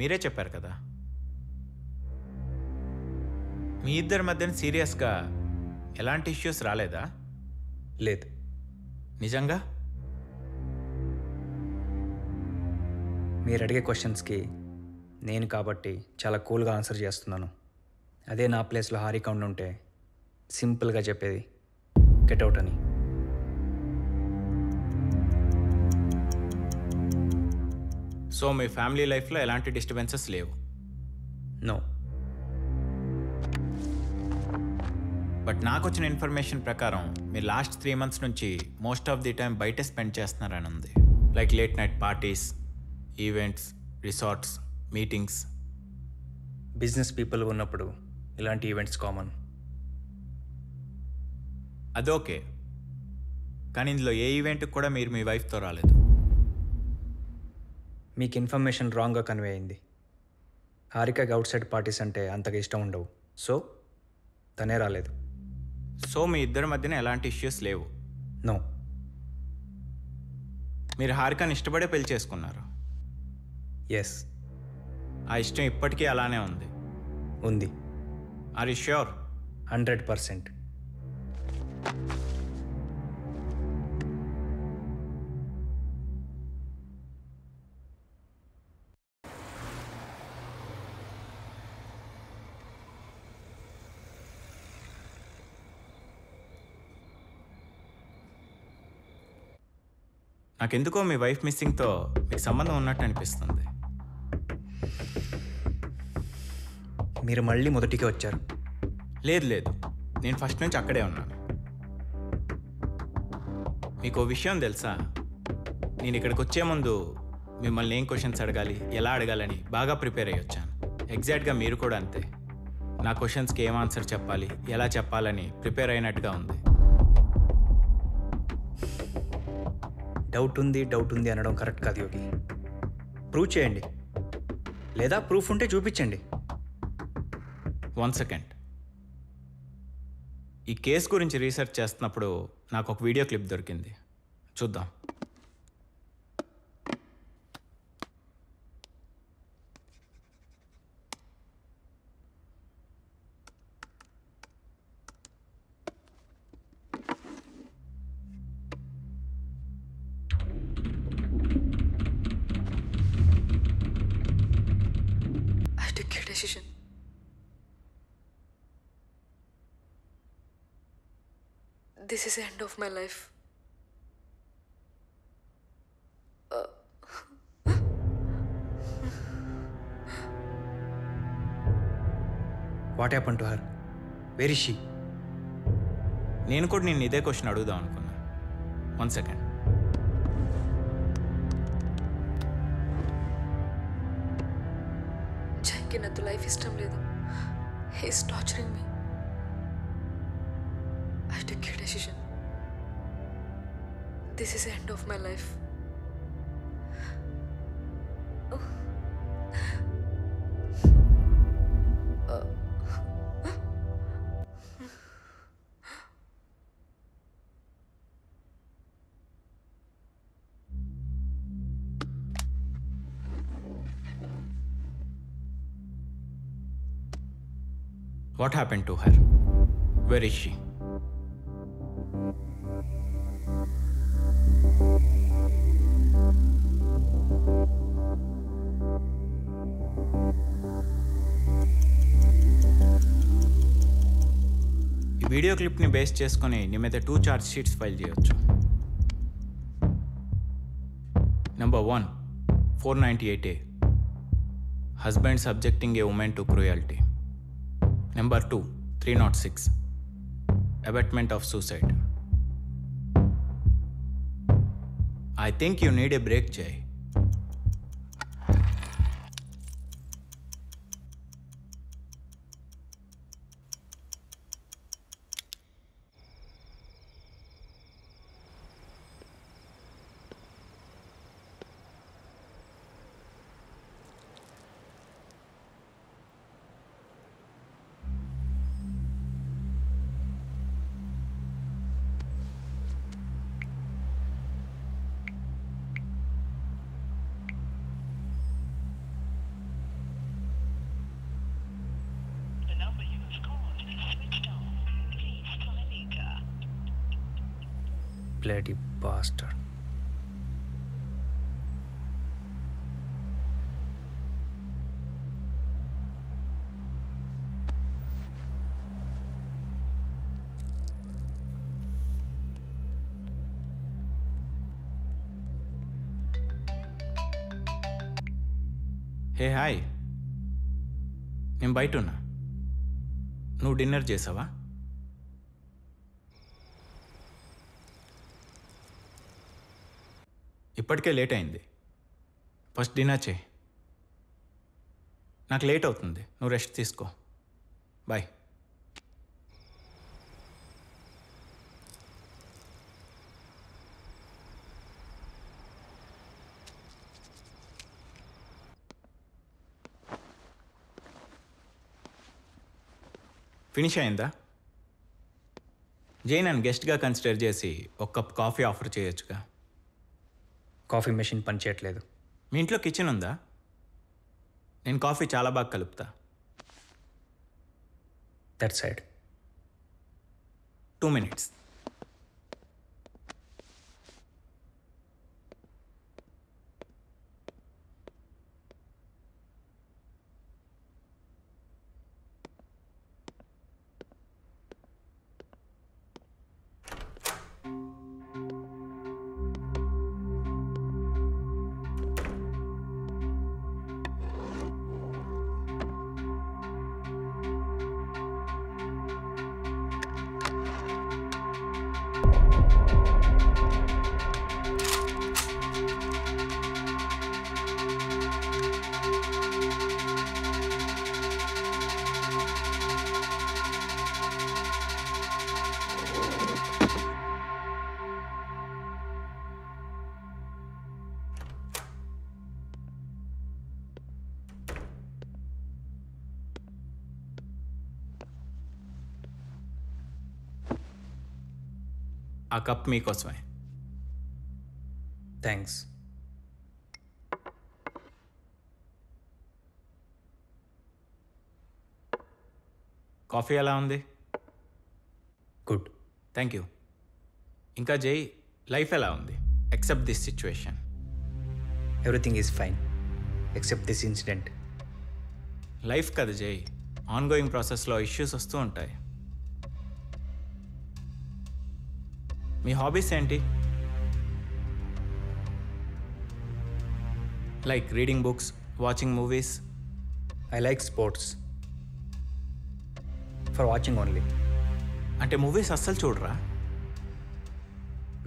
మీరే చెప్పారు కదా. మీ ఇద్దరి మధ్యన సీరియస్గా ఎలాంటి ఇష్యూస్ రాలేదా? లేదు. నిజంగా? మీరు అడిగే క్వశ్చన్స్కి నేను కాబట్టి చాలా కూల్గా ఆన్సర్ చేస్తున్నాను. అదే నా ప్లేస్లో హారిక ఉండుంటే సింపుల్గా చెప్పేది గెట్ అవుట్ అని. సో మీ ఫ్యామిలీ లైఫ్లో ఎలాంటి డిస్టర్బెన్సెస్ లేవు? నో. బట్ నాకు వచ్చిన ఇన్ఫర్మేషన్ ప్రకారం మీరు లాస్ట్ 3 months నుంచి మోస్ట్ ఆఫ్ ది టైం బయటే స్పెండ్ చేస్తున్నారని ఉంది. Like late night parties, events, resorts, meetings. Business people ఉన్నప్పుడు ఇలాంటి ఈవెంట్స్ కామన్. అదోకే, కానీ ఇందులో ఏ ఈవెంట్కి కూడా మీరు మీ వైఫ్తో రాలేదు. మీకు ఇన్ఫర్మేషన్ రాంగ్గా కన్వే అయింది. హారికకి అవుట్ సైడ్ పార్టీస్ అంటే అంతగా ఇష్టం ఉండవు, సో తనే రాలేదు. సో మీ ఇద్దరి మధ్యన ఎలాంటి ఇష్యూస్ లేవు? నో. మీరు హారికని ఇష్టపడే పెళ్లి చేసుకున్నారు. ఎస్. ఆ ఇష్టం ఇప్పటికీ అలానే ఉంది. ఉంది. Are you sure? 100%. నాకెందుకో మీ వైఫ్ మిస్సింగ్తో మీకు సంబంధం ఉన్నట్టు అనిపిస్తుంది. మీరు మళ్ళీ మొదటికి వచ్చారు. లేదు లేదు, నేను ఫస్ట్ నుంచి అక్కడే ఉన్నాను. మీకు విషయం తెలుసా, నేను ఇక్కడికి వచ్చే ముందు మిమ్మల్ని ఏం క్వశ్చన్స్ అడగాలి, ఎలా అడగాలని బాగా ప్రిపేర్ అయ్యి వచ్చాను. ఎగ్జాక్ట్గా మీరు కూడా అంతే. నా క్వశ్చన్స్కి ఏం ఆన్సర్ చెప్పాలి, ఎలా చెప్పాలని ప్రిపేర్ అయినట్టుగా ఉంది. డౌట్ ఉంది అనడం కరెక్ట్ కాదు యోగి. ప్రూవ్ చేయండి, లేదా ప్రూఫ్ ఉంటే చూపించండి. 1 second. ఈ కేసు గురించి రీసెర్చ్ చేస్తున్నప్పుడు నాకు ఒక వీడియో క్లిప్ దొరికింది, చూద్దాం. Decision. This is the end of my life. What happened to her? Where is she? నేను కూడా నేను ఇదే క్వశ్చన్ అడుగుదాం అనుకున్నా. 1 second. జైకి నాతో లైఫ్ ఇష్టం లేదు. He is torturing me. I took a decision. This is the end of my life. What happened to her? Where is she? ఈ వీడియో క్లిప్ని బేస్ చేసుకొని నీ మీద 2 చార్జ్ షీట్స్ ఫైల్ చేయొచ్చు. Number 1, 498A. Husband subjecting a woman to cruelty. Number 2, 306. Abetment of suicide. I think you need a break, Jay. Bloody bastard. Hey hi, నేను బయట ఉన్నా. నువ్వు dinner చేసావా? ఇప్పటికే లేట్ అయింది. ఫస్ట్ డిన్నర్ చేయి. నాకు లేట్ అవుతుంది, నువ్వు రెస్ట్ తీసుకో. బాయ్. ఫినిష్ అయిందా? జై నన్ను గెస్ట్గా కన్సిడర్ చేసి ఒక కప్ కాఫీ ఆఫర్ చేయొచ్చుగా. కాఫీ మెషిన్ పని చేయట్లేదు. మీ ఇంట్లో కిచెన్ ఉందా? నేను కాఫీ చాలా బాగా కలుపుతా. That side. 2 minutes. ఆ కప్ మీకోసమే. థ్యాంక్స్. కాఫీ ఎలా ఉంది? గుడ్. Thank you. ఇంకా జై, లైఫ్ ఎలా ఉంది except this situation? Everything is fine except this incident. Life కదా జై, ఆన్గోయింగ్ ప్రాసెస్లో ఇష్యూస్ వస్తూ ఉంటాయి. మీ హాబీస్ ఏంటి? Like reading books, watching movies. I like sports for watching only. అంటే మూవీస్ అస్సలు చూడరా?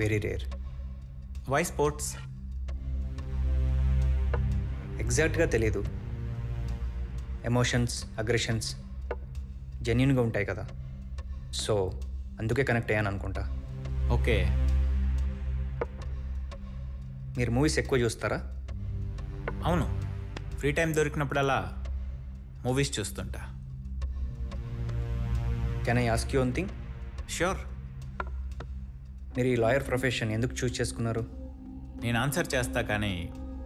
Very rare. Why sports? ఎగ్జాక్ట్గా తెలీదు. ఎమోషన్స్, అగ్రెషన్స్ జెన్యున్గా ఉంటాయి కదా, సో అందుకే కనెక్ట్ అయ్యాను అనుకుంటా. ఓకే. మీరు మూవీస్ ఎక్కువ చూస్తారా? అవును, ఫ్రీ టైం దొరికినప్పుడల్లా మూవీస్ చూస్తుంటా. Can I ask you one thing? Sure. మీరు ఈ లాయర్ ప్రొఫెషన్ ఎందుకు చూస్ చేసుకున్నారు? నేను ఆన్సర్ చేస్తా, కానీ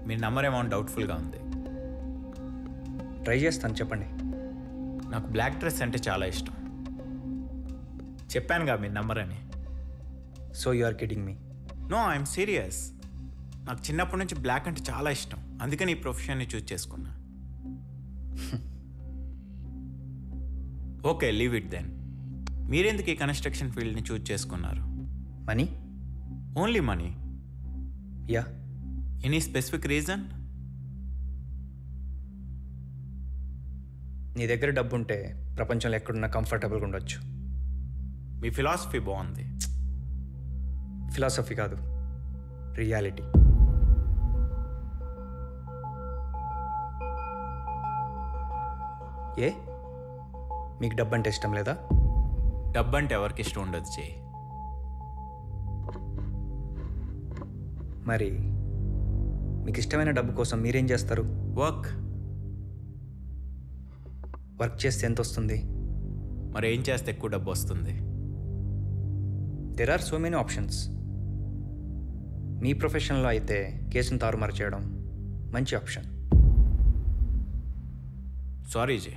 మీరు నమ్మరేమో డౌట్ఫుల్గా ఉంది. ట్రై చేస్తాను, చెప్పండి. నాకు బ్లాక్ డ్రెస్ అంటే చాలా ఇష్టం. చెప్పానుగా మీరు నమ్మరని. So you are kidding me? No, I'm serious. నాకు చిన్నప్పటి నుంచి బ్లాక్ అంటే చాలా ఇష్టం, అందుకని ఈ ప్రొఫెషన్ని చూస్ చేసుకున్నా. Okay, leave it then. మీరెందుకు ఈ కన్స్ట్రక్షన్ ఫీల్డ్ని చూస్ చేసుకున్నారు? Money. Only money? Yeah. Any specific reason? నీ దగ్గర డబ్బు ఉంటే ప్రపంచంలో ఎక్కడున్నా కంఫర్టబుల్గా ఉండొచ్చు. మీ ఫిలాసఫీ బాగుంది. ఫిలాసఫీ కాదు, రియాలిటీ. ఏ మీకు డబ్బు అంటే ఇష్టం లేదా? డబ్బు అంటే ఎవరికి ఇష్టం ఉండదు చేయి. మరి మీకు ఇష్టమైన డబ్బు కోసం మీరేం చేస్తారు? వర్క్. వర్క్ చేస్తే ఎంత వస్తుంది? మరి ఏం చేస్తే ఎక్కువ డబ్బు వస్తుంది? There are so many options. మీ ప్రొఫెషన్లో అయితే కేసును తారుమారు చేయడం మంచి ఆప్షన్. సారీ జే,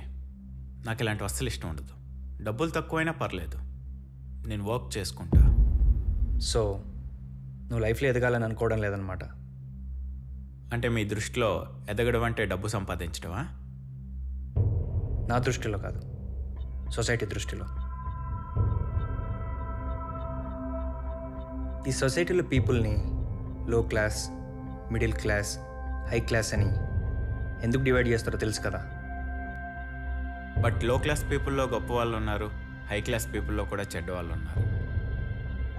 నాకు ఇలాంటి అస్సలు ఇష్టం ఉండదు. డబ్బులు తక్కువైనా పర్లేదు, నేను వర్క్ చేసుకుంటా. సో నువ్వు లైఫ్లో ఎదగాలని అనుకోవడం లేదనమాట. అంటే మీ దృష్టిలో ఎదగడం అంటే డబ్బు సంపాదించడమా? నా దృష్టిలో కాదు, సొసైటీ దృష్టిలో. ఈ సొసైటీలో పీపుల్ని లో class, middle class, high class అని ఎందుకు డివైడ్ చేస్తారో తెలుసు కదా. బట్ లో క్లాస్ పీపుల్లో గొప్ప వాళ్ళు ఉన్నారు, హై క్లాస్ పీపుల్లో కూడా చెడ్డ వాళ్ళు ఉన్నారు.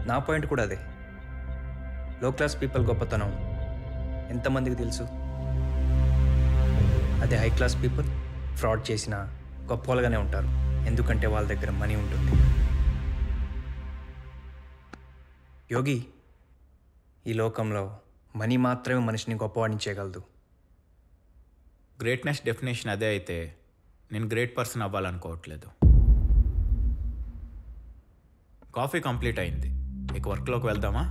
నా పాయింట్ కూడా అదే. లో క్లాస్ పీపుల్ గొప్పతనం ఎంతమందికి తెలుసు? అదే హై క్లాస్ పీపుల్ ఫ్రాడ్ చేసినా గొప్ప వాళ్ళగానే ఉంటారు, ఎందుకంటే వాళ్ళ దగ్గర మనీ ఉంటుంది. యోగి, ఈ లోకంలో మనీ మాత్రమే మనిషిని గొప్పవాడిని చేయగలదు. గ్రేట్నెస్ డెఫినేషన్ అదే అయితే నేను గ్రేట్ పర్సన్ అవ్వాలనుకోవట్లేదు. కాఫీ కంప్లీట్ అయింది, ఇక వర్క్లోకి వెళ్దామా?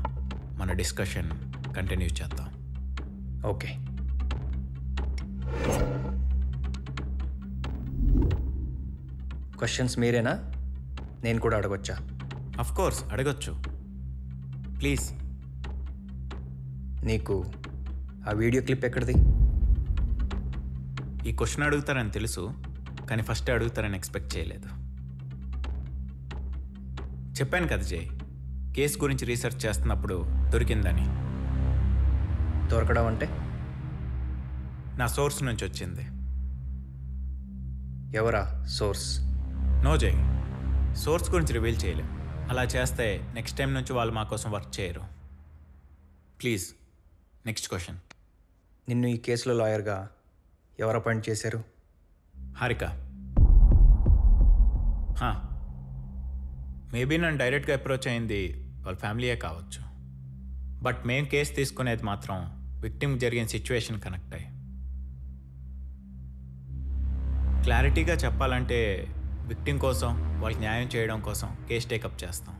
మన డిస్కషన్ కంటిన్యూ చేద్దాం. ఓకే. క్వశ్చన్స్ మీరేనా, నేను కూడా అడగొచ్చా? అఫ్ కోర్స్ అడగొచ్చు, ప్లీజ్. నీకు ఆ వీడియో క్లిప్ ఎక్కడిది? ఈ క్వశ్చన్ అడుగుతారని తెలుసు, కానీ ఫస్ట్ అడుగుతారని ఎక్స్పెక్ట్ చేయలేదు. చెప్పాను కదా జై, కేసు గురించి రీసెర్చ్ చేస్తున్నప్పుడు దొరికిందని. దొరకడం అంటే? నా సోర్స్ నుంచి వచ్చింది. ఎవరా సోర్స్? నో జై, సోర్స్ గురించి రివీల్ చేయలేం. అలా చేస్తే నెక్స్ట్ టైం నుంచి వాళ్ళు మా కోసం వర్క్ చేయరు. Please next question. నిన్ను ఈ కేసులో లాయర్గా ఎవరు అపాయింట్ చేశారు? హారిక. మేబీ నన్ను డైరెక్ట్గా అప్రోచ్ అయింది వాళ్ళ ఫ్యామిలీయే కావచ్చు. బట్ మేం కేసు తీసుకునేది మాత్రం విక్టిమ్ జరిగిన సిచ్యువేషన్ కనెక్ట్ అయ్యి. క్లారిటీగా చెప్పాలంటే విక్టిమ్ కోసం, వాళ్ళకి న్యాయం చేయడం కోసం కేసు టేకప్ చేస్తాం.